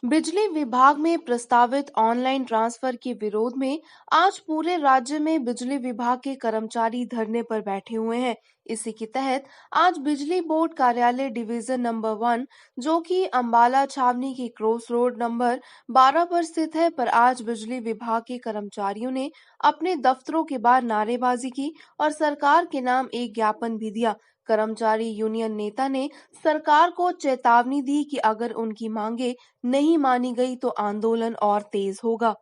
बिजली विभाग में प्रस्तावित ऑनलाइन ट्रांसफर के विरोध में आज पूरे राज्य में बिजली विभाग के कर्मचारी धरने पर बैठे हुए हैं। इसी के तहत आज बिजली बोर्ड कार्यालय डिवीजन नंबर 1 जो कि अंबाला छावनी की क्रॉस रोड नंबर 12 पर स्थित है, पर आज बिजली विभाग के कर्मचारियों ने अपने दफ्तरों के बाहर नारेबाजी की और सरकार के नाम एक ज्ञापन भी दिया। कर्मचारी यूनियन नेता ने सरकार को चेतावनी दी कि अगर उनकी मांगे नहीं मानी गई तो आंदोलन और तेज होगा।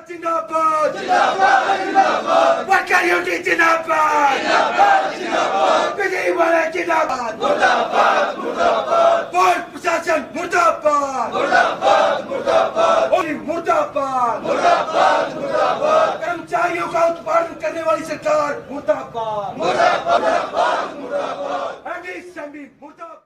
जिंदाबाद जिंदाबाद जिंदाबाद वर्कर यूनियन जिंदाबाद जिंदाबाद जिंदाबाद बिजली वाले जिंदाबाद मुर्दाबाद मुर्दाबाद बोर्ड प्रशासन मुर्दाबाद मुर्दाबाद मुर्दाबाद मुर्दाबाद मुर्दाबाद मुर्दाबाद कर्मचारियों का उत्पादन करने वाली सरकार मुर्दाबाद मुर्दाबाद मुर्दाबाद एमडी मुर्दाबाद।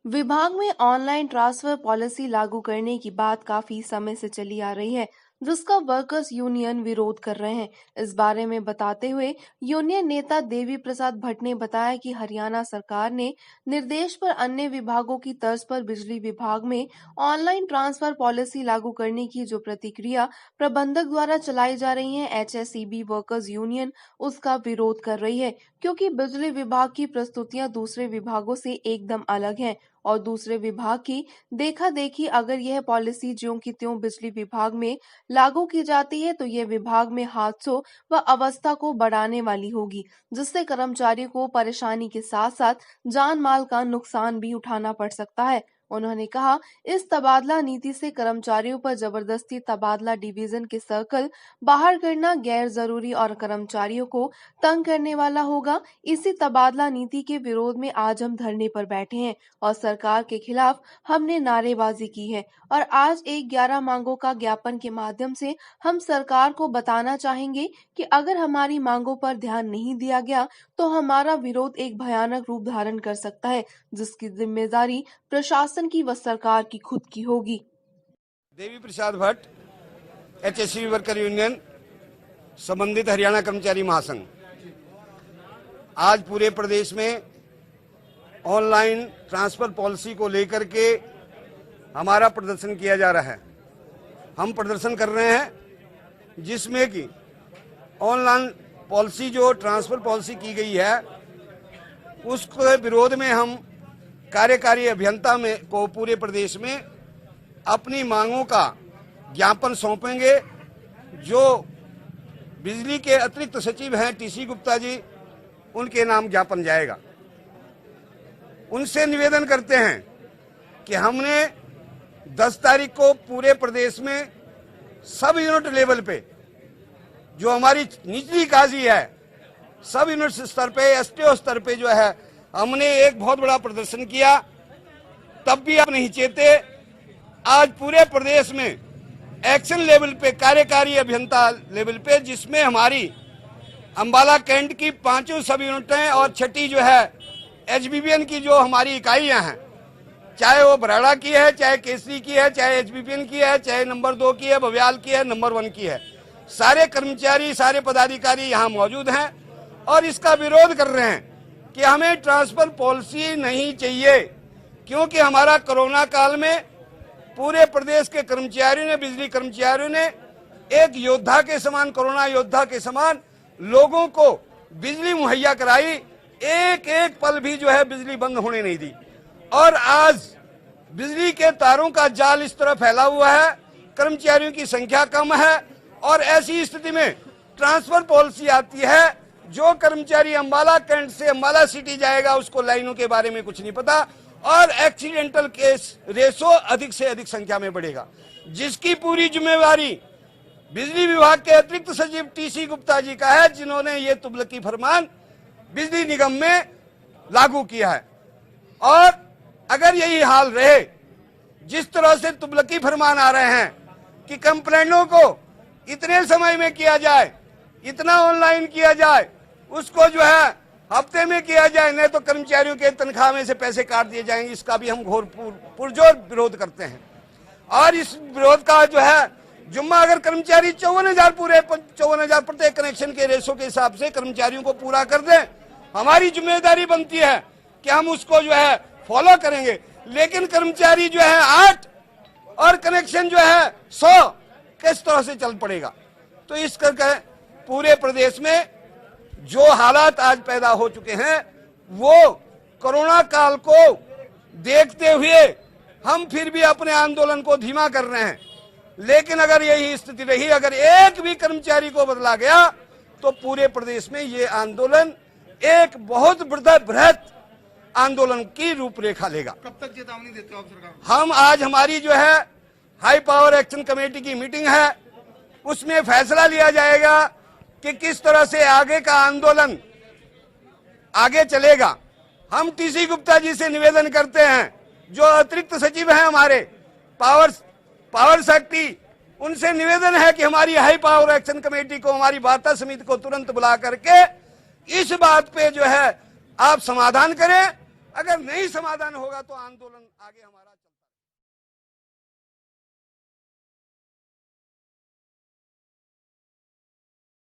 विभाग में ऑनलाइन ट्रांसफर पॉलिसी लागू करने की बात काफी समय से चली आ रही है, जिसका वर्कर्स यूनियन विरोध कर रहे हैं। इस बारे में बताते हुए यूनियन नेता देवी प्रसाद भट्ट ने बताया कि हरियाणा सरकार ने निर्देश पर अन्य विभागों की तर्ज पर बिजली विभाग में ऑनलाइन ट्रांसफर पॉलिसी लागू करने की जो प्रतिक्रिया प्रबंधक द्वारा चलाई जा रही है, एचएसईबी वर्कर्स यूनियन उसका विरोध कर रही है, क्योंकि बिजली विभाग की प्रस्तुतियां दूसरे विभागों से एकदम अलग हैं और दूसरे विभाग की देखा देखी अगर यह पॉलिसी ज्यों की त्यों बिजली विभाग में लागू की जाती है तो यह विभाग में हादसों व अवस्था को बढ़ाने वाली होगी, जिससे कर्मचारियों को परेशानी के साथ साथ जान माल का नुकसान भी उठाना पड़ सकता है। उन्होंने कहा, इस तबादला नीति से कर्मचारियों पर जबरदस्ती तबादला डिवीजन के सर्कल बाहर करना गैर जरूरी और कर्मचारियों को तंग करने वाला होगा। इसी तबादला नीति के विरोध में आज हम धरने पर बैठे हैं और सरकार के खिलाफ हमने नारेबाजी की है और आज 11 मांगों का ज्ञापन के माध्यम से हम सरकार को बताना चाहेंगे कि अगर हमारी मांगों पर ध्यान नहीं दिया गया तो हमारा विरोध एक भयानक रूप धारण कर सकता है, जिसकी जिम्मेदारी प्रशासन की व सरकार की खुद की होगी। Devi Prasad Bhatt, HSC worker union, संबंधित हरियाणा कर्मचारी महासंघ। आज पूरे प्रदेश में ऑनलाइन ट्रांसफर पॉलिसी को लेकर के हमारा प्रदर्शन किया जा रहा है। हम प्रदर्शन कर रहे हैं जिसमें कि ऑनलाइन पॉलिसी जो ट्रांसफर पॉलिसी की गई है उसके विरोध में हम कार्यकारी अभियंता में को पूरे प्रदेश में अपनी मांगों का ज्ञापन सौंपेंगे। जो बिजली के अतिरिक्त सचिव हैं टीसी गुप्ता जी, उनके नाम ज्ञापन जाएगा। उनसे निवेदन करते हैं कि हमने 10 तारीख को पूरे प्रदेश में सब यूनिट लेवल पे जो हमारी निचली काजी है, सब यूनिट स्तर पे, एसटीओ स्तर पे जो है, हमने एक बहुत बड़ा प्रदर्शन किया, तब भी आप नहीं चेते। आज पूरे प्रदेश में एक्शन लेवल पे, कार्यकारी अभियंता लेवल पे, जिसमें हमारी अंबाला कैंट की 5 सब यूनिटें और 6ठी जो है एचबीपीएन की जो हमारी इकाइयां हैं, चाहे वो बराड़ा की है, चाहे केसरी की है, चाहे एचबीपीएन की है, चाहे नंबर 2 की है, बव्याल की है, नंबर 1 की है, सारे कर्मचारी, सारे पदाधिकारी यहाँ मौजूद हैं और इसका विरोध कर रहे हैं कि हमें ट्रांसफर पॉलिसी नहीं चाहिए, क्योंकि हमारा कोरोना काल में पूरे प्रदेश के कर्मचारियों ने, बिजली कर्मचारियों ने एक योद्धा के समान, कोरोना योद्धा के समान लोगों को बिजली मुहैया कराई। एक एक पल भी जो है बिजली बंद होने नहीं दी और आज बिजली के तारों का जाल इस तरह फैला हुआ है, कर्मचारियों की संख्या कम है और ऐसी स्थिति में ट्रांसफर पॉलिसी आती है। जो कर्मचारी अंबाला कैंट से अंबाला सिटी जाएगा उसको लाइनों के बारे में कुछ नहीं पता और एक्सीडेंटल केस रेशो अधिक से अधिक संख्या में बढ़ेगा, जिसकी पूरी जिम्मेवारी बिजली विभाग के अतिरिक्त सचिव टीसी गुप्ता जी का है, जिन्होंने ये तुगलकी फरमान बिजली निगम में लागू किया है। और अगर यही हाल रहे, जिस तरह से तुगलकी फरमान आ रहे हैं कि कंप्लेंटों को इतने समय में किया जाए, इतना ऑनलाइन किया जाए, उसको जो है हफ्ते में किया जाए, नहीं तो कर्मचारियों के तनख्वाह में से पैसे काट दिए जाएंगे, इसका भी हम घोर पुरजोर विरोध करते हैं। और इस विरोध का जो है जुम्मा अगर कर्मचारी 54,000 पूरे 54,000 प्रत्येक कनेक्शन के रेशो के हिसाब से कर्मचारियों को पूरा कर दें, हमारी जिम्मेदारी बनती है कि हम उसको जो है फॉलो करेंगे। लेकिन कर्मचारी जो है 8 और कनेक्शन जो है 100 किस तरह से चल पड़ेगा। तो इस करके पूरे प्रदेश में जो हालात आज पैदा हो चुके हैं वो कोरोना काल को देखते हुए हम फिर भी अपने आंदोलन को धीमा कर रहे हैं। लेकिन अगर यही स्थिति रही, अगर एक भी कर्मचारी को बदला गया तो पूरे प्रदेश में ये आंदोलन एक बहुत बृहत आंदोलन की रूपरेखा लेगा। कब तक चेतावनी देते हो आप सरकार? हम आज हमारी जो है हाई पावर एक्शन कमेटी की मीटिंग है, उसमें फैसला लिया जाएगा कि किस तरह से आगे का आंदोलन आगे चलेगा। हम टीसी गुप्ता जी से निवेदन करते हैं, जो अतिरिक्त सचिव हैं हमारे पावर सेक्रेटरी, उनसे निवेदन है कि हमारी हाई पावर एक्शन कमेटी को, हमारी वार्ता समिति को तुरंत बुला करके इस बात पे जो है आप समाधान करें। अगर नहीं समाधान होगा तो आंदोलन आगे हमारा